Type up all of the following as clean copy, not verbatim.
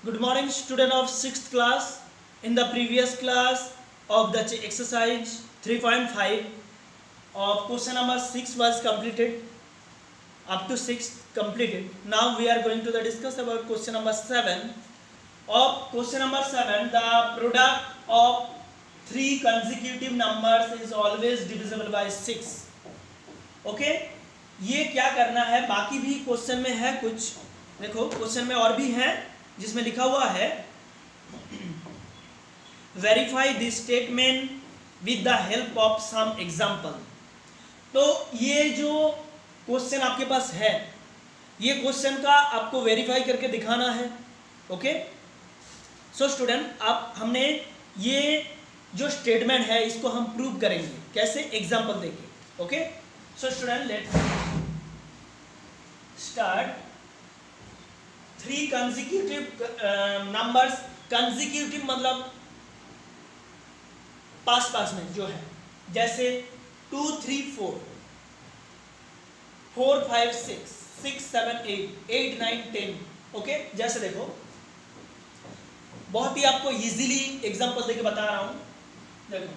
Good morning, student of 6th class. In the previous class of the exercise 3.5 of question number 6 was completed, up to 6 completed. Now we are going to discuss about question number 7. Of question number 7, the product of three consecutive numbers is always divisible by 6. Okay, ये क्या करना है, बाकी भी question में है कुछ. देखो क्वेश्चन में और भी है जिसमें लिखा हुआ है verify this statement with the help of some example. तो ये जो क्वेश्चन आपके पास है, ये क्वेश्चन का आपको वेरीफाई करके दिखाना है. ओके, सो स्टूडेंट, आप हमने ये जो स्टेटमेंट है इसको हम प्रूव करेंगे कैसे, एग्जाम्पल देके. Okay, so student let's start. Three consecutive numbers, consecutive मतलब पास पास में जो है, जैसे 2 3 4 4 5 6 6 7 8 8 9 10. ओके, जैसे देखो बहुत ही आपको इजीली एग्जांपल देके बता रहा हूं. देखो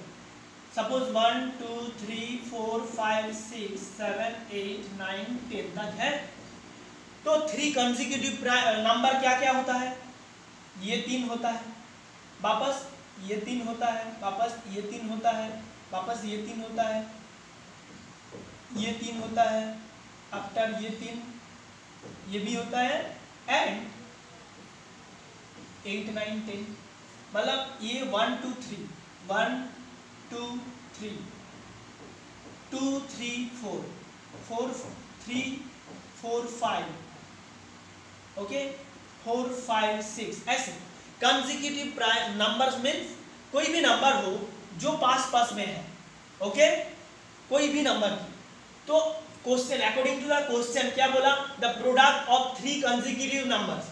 सपोज 1 2 3 4 5 6 7 8 9 10 तक है. तो थ्री कंसेक्यूटिव नंबर क्या क्या होता है, ये 3 होता है, वापस ये 3 होता है, वापस ये 3 होता है, वापस ये 3 होता है, ये 3 होता है, आफ्टर ये 3 ये भी होता है, एंड 8 9 10. मतलब ये 1 2 3 1 2 3 2 3 4 4 3 4 5 ओके 4 5 6 ऐसे कंसेक्यूटिव नंबर्स मीन्स कोई भी नंबर हो जो पास पास में है. ओके, कोई भी नंबर. तो question according to the question क्या बोला, the product of three consecutive numbers.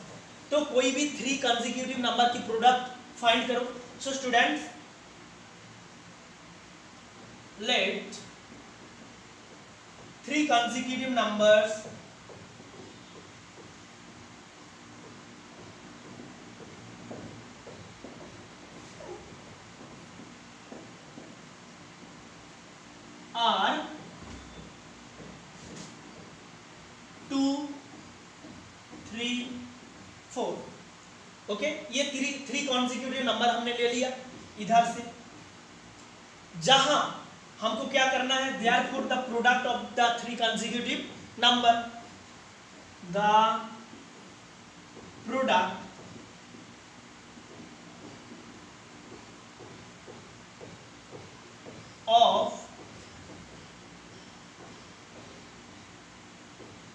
तो कोई भी थ्री कंसेक्यूटिव नंबर की प्रोडक्ट फाइंड करो. So students let three consecutive numbers are 2 3 4. Okay, ये थ्री कॉन्सिक्यूटिव नंबर हमने ले लिया इधर से. जहां हमको क्या करना है, therefore the product of the three consecutive number, the product of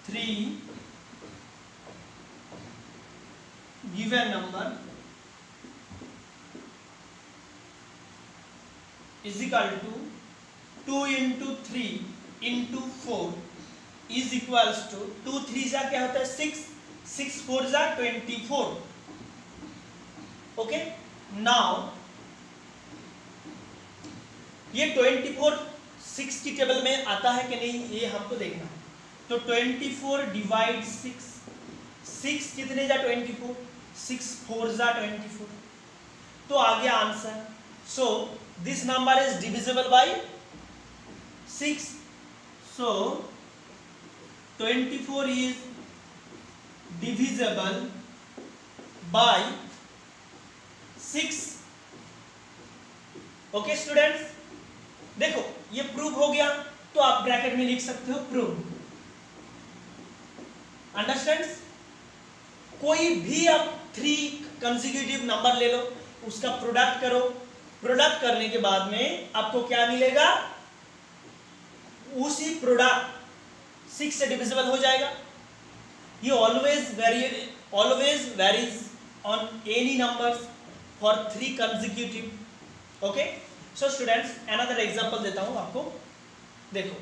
three given number is equal to 2 into 3 into 4 is equals to 2 3 जा क्या होता है 6 6 4 जा 24. ओके, नाउ ये 24 6 की टेबल में आता है कि नहीं ये हमको देखना है. तो 24 डिवाइड 6 6 कितने जा 24 6 4 जा 24. तो आ गया answer. So this number is divisible by 6. So 24 is divisible by 6. Okay students, देखो ये प्रूव हो गया. तो आप ब्रैकेट में लिख सकते हो प्रूव. अंडरस्टैंड. कोई भी आप थ्री कंसेक्यूटिव नंबर ले लो, उसका प्रोडक्ट करो. प्रोडक्ट करने के बाद में आपको क्या मिलेगा, उसी प्रोडक्ट 6 से डिविजिबल हो जाएगा. ये always varies on any numbers for three consecutive. Okay, so students another example देता हूं आपको. देखो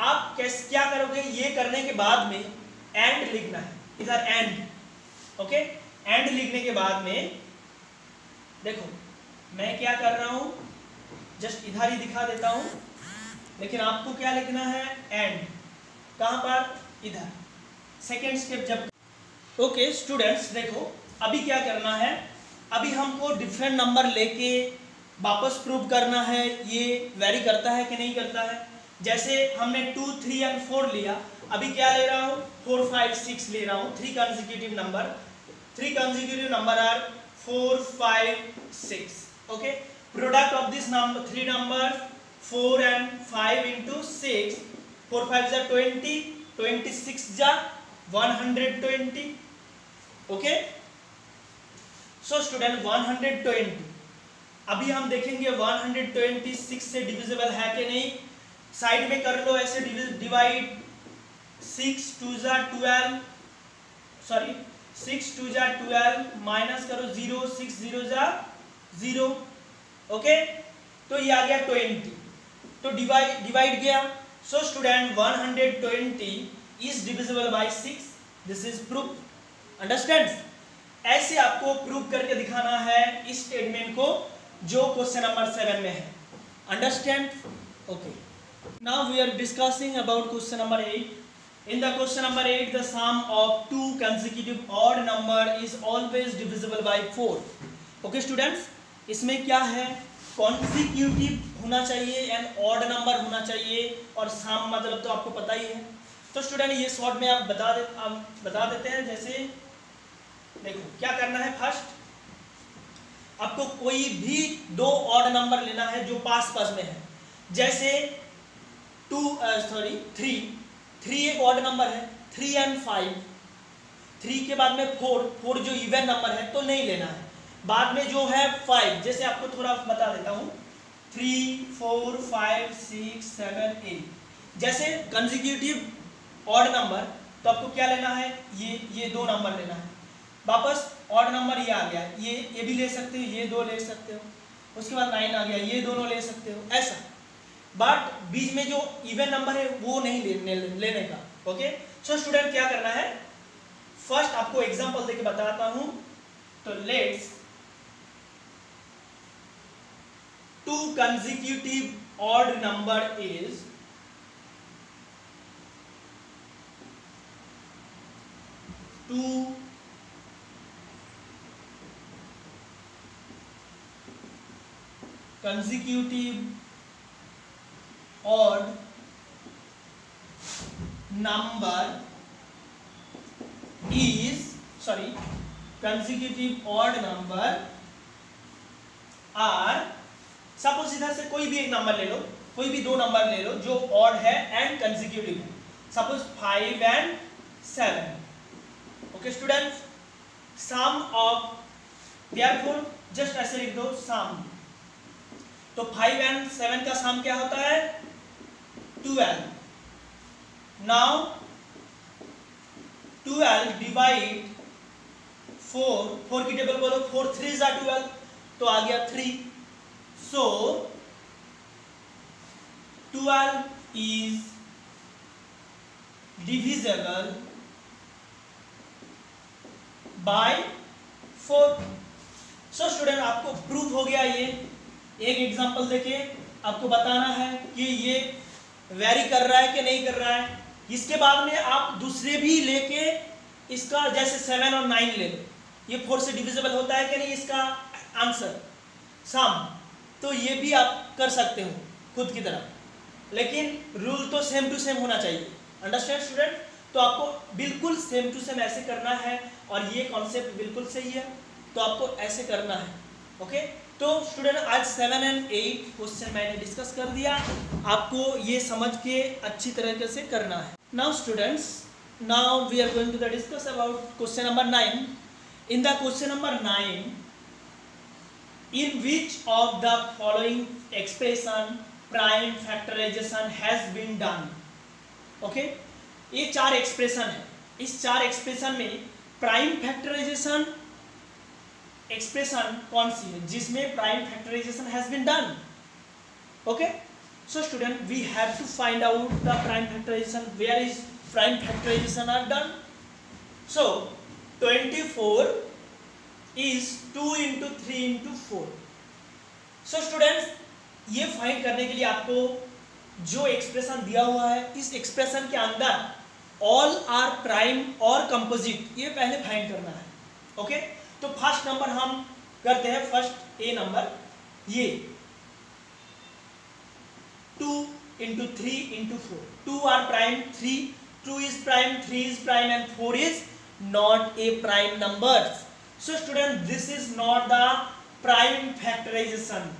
आप कैसे क्या करोगे, ये करने के बाद में एंड लिखना है इधर एंड. ओके, एंड लिखने के बाद में देखो मैं क्या कर रहा हूं, जस्ट इधर ही दिखा देता हूं, लेकिन आपको क्या लिखना है एंड. कहां पर, इधर. सेकेंड स्टेप जब ओके स्टूडेंट्स देखो अभी क्या करना है, अभी हमको डिफरेंट नंबर लेके वापस प्रूव करना है, ये वेरी करता है कि नहीं करता है। जैसे हमने 2, 3 एंड 4 लिया, अभी क्या ले रहा हूँ 4, 5, 6 ले रहा हूँ। 3 consecutive number are 4, 5, 6. Okay, product of this number 3 numbers 4 and 5 into 6, 4 5 is 20, 26 is 120. Okay, so student 120, अभी हम देखेंगे 126 से डिविजिबल है कि नहीं। साइड में कर लो ऐसे डिवाइड, 6 2 जा 12, सॉरी 6 2 जा 12, माइनस करो 0, 6 0 जा 0। ओके, तो ये आ गया 20, तो डिवाइड गया। So student 120 is divisible by 6, this is proof. Understand? ऐसे आपको प्रूव करके दिखाना है इस स्टेटमेंट को जो क्वेश्चन नंबर 7 में है। Understand? Okay, now we are discussing about question number 8. In the question number 8, the sum of two consecutive odd number is always divisible by 4. Okay students, इसमें क्या है, consecutive होना चाहिए एंड odd number होना चाहिए, और sum मतलब तो आपको पता ही है। तो स्टूडेंट ये शॉर्ट में आप बता देते हैं। जैसे देखो क्या करना है, फर्स्ट आपको कोई भी दो ऑड नंबर लेना है जो पास में है। जैसे 3 एक ऑड नंबर है, 3 and 5, 3 के बाद में 4 जो इवन नंबर है तो नहीं लेना है। बाद में जो है 5, जैसे आपको थोड़ा बता देता हूँ, 3 4 5 6 7 8, जैसे कंसेक्यूटिव ऑड नंबर तो आपको क्या लेना है, ये दो नंबर लेना है। वापस ऑड नंबर ये आ गया, ये भी ले सकते हो, ये दो ले सकते हो। उसके बाद 9 आ गया, ये दोनों ले सकते हो, ऐसा। बट बीच में जो इवन नंबर है वो नहीं लेने का। ओके, सो स्टूडेंट क्या करना है, फर्स्ट आपको एग्जांपल देके बताता हूं। तो let's 2 consecutive odd number is 2 consecutive odd number is, sorry, consecutive odd number are, suppose इधर से कोई भी एक नंबर ले लो, कोई भी दो नंबर ले लो जो ऑड है एंड कंसेक्यूटिव है। Suppose 5 and 7। Okay students, sum of, therefore just ऐसे लिख दो सम। तो 5 and 7 का सम क्या होता है, 12। नाउ 12 डिवाइड 4 की टेबल बोलो, 4 3 जा 12, तो आ गया 3। So 12 is divisible by 4। So student आपको प्रूफ हो गया। ये एक एग्जांपल देके आपको बताना है कि ये वेरी कर रहा है कि नहीं कर रहा है। इसके बाद में आप दूसरे भी लेके इसका, जैसे 7 और 9 ले लो, ये 4 से डिविजिबल होता है कि नहीं, इसका आंसर सम, तो ये भी आप कर सकते हो खुद की तरह, लेकिन रूल तो सेम टू सेम होना चाहिए। Understand student? तो आपको बिल्कुल सेम टू सेम ऐसे करना है, और ये कॉन्सेप्ट बिल्कुल सही है, तो आपको ऐसे करना है। ओके, तो स्टूडेंट आज 7 and 8 क्वेश्चन मैंने डिस्कस कर दिया, आपको ये समझ के अच्छी तरीके से करना है। Now students, now we are going to the discuss about question number 9। In the question number 9, in which of the following expression prime factorization has been done? Okay, ये 4 एक्सप्रेशन है। इस 4 एक्सप्रेशन में प्राइम फैक्टराइजेशन एक्सप्रेशन कौन सी है जिसमें prime factorization has been done? Okay, so student we have to find out the prime factorization, where is prime factorization are done. सो 24 is 2 into 3 into 4। So students, ये find करने के लिए आपको जो एक्सप्रेशन दिया हुआ है, इस एक्सप्रेशन के अंदर ऑल आर प्राइम और कंपोजिट, ये पहले फाइंड करना है। ओके, तो फर्स्ट नंबर हम करते हैं, फर्स्ट ए नंबर, ये 2 into 3 into 4, 2 are prime, 2 is prime, 3 is prime and 4 is not a prime numbers. So student, this is not the prime factorization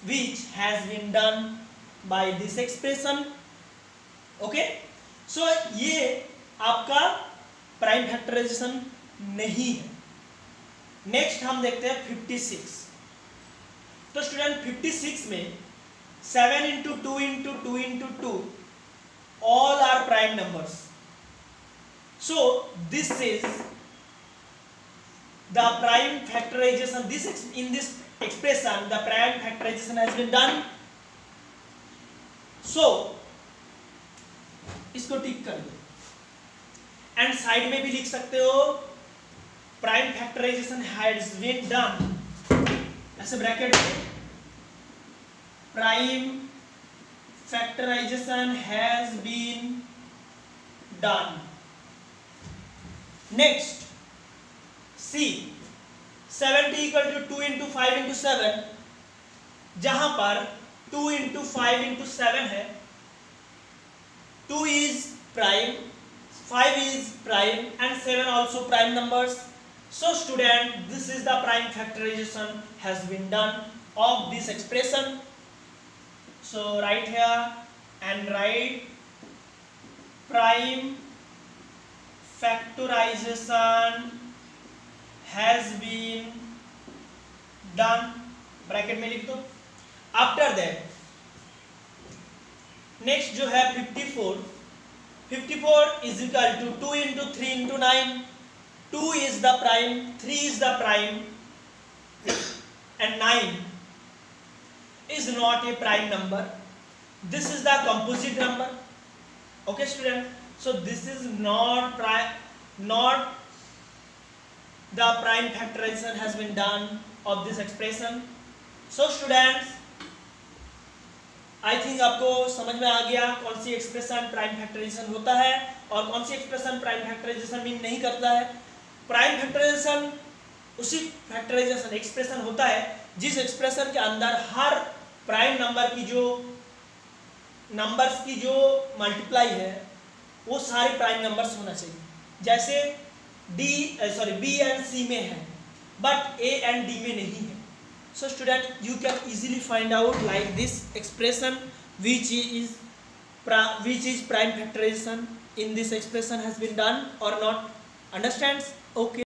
which has been done by this expression. Okay, so ये आपका prime factorisation नहीं है. Next हम देखते हैं 56. तो student 56 में 7 into 2 into 2 into 2 all are prime numbers. So this is the prime factorization. In this expression the prime factorization has been done. So इसको टिक कर दो. एंड साइड में भी लिख सकते हो prime factorization has been done, ऐसे ब्रैकेट में prime factorization has been done. Next c 70 equal to 2 into 5 into 7, जहां पर 2 इंटू 5 इंटू 7 है, 2 is prime, 5 is prime and 7 also prime numbers. So student, this is the prime factorization has been done of this expression. So write here and write prime factorization has been done, bracket में लिख दो. After that next जो है 54, 54 is equal to 2 into 3 into 9. 2 is the prime, 3 is the prime and 9 is not a prime number. This is the composite number. Okay student, so this is not the prime factorization has been done of this expression. So students, I think आपको समझ में आ गया कौन सी expression prime factorisation होता है और कौन सी expression prime factorisation mean नहीं करता है. प्राइम फैक्टराइजेशन उसी फैक्टराइजेशन एक्सप्रेशन होता है जिस एक्सप्रेशन के अंदर हर प्राइम नंबर की जो नंबर्स की जो मल्टीप्लाई है वो सारे प्राइम नंबर्स होना चाहिए. जैसे बी एंड सी में है बट ए एंड डी में नहीं है. So student, you can easily find out like this expression which is prime factorization in this expression has been done or not. Understands? Okay.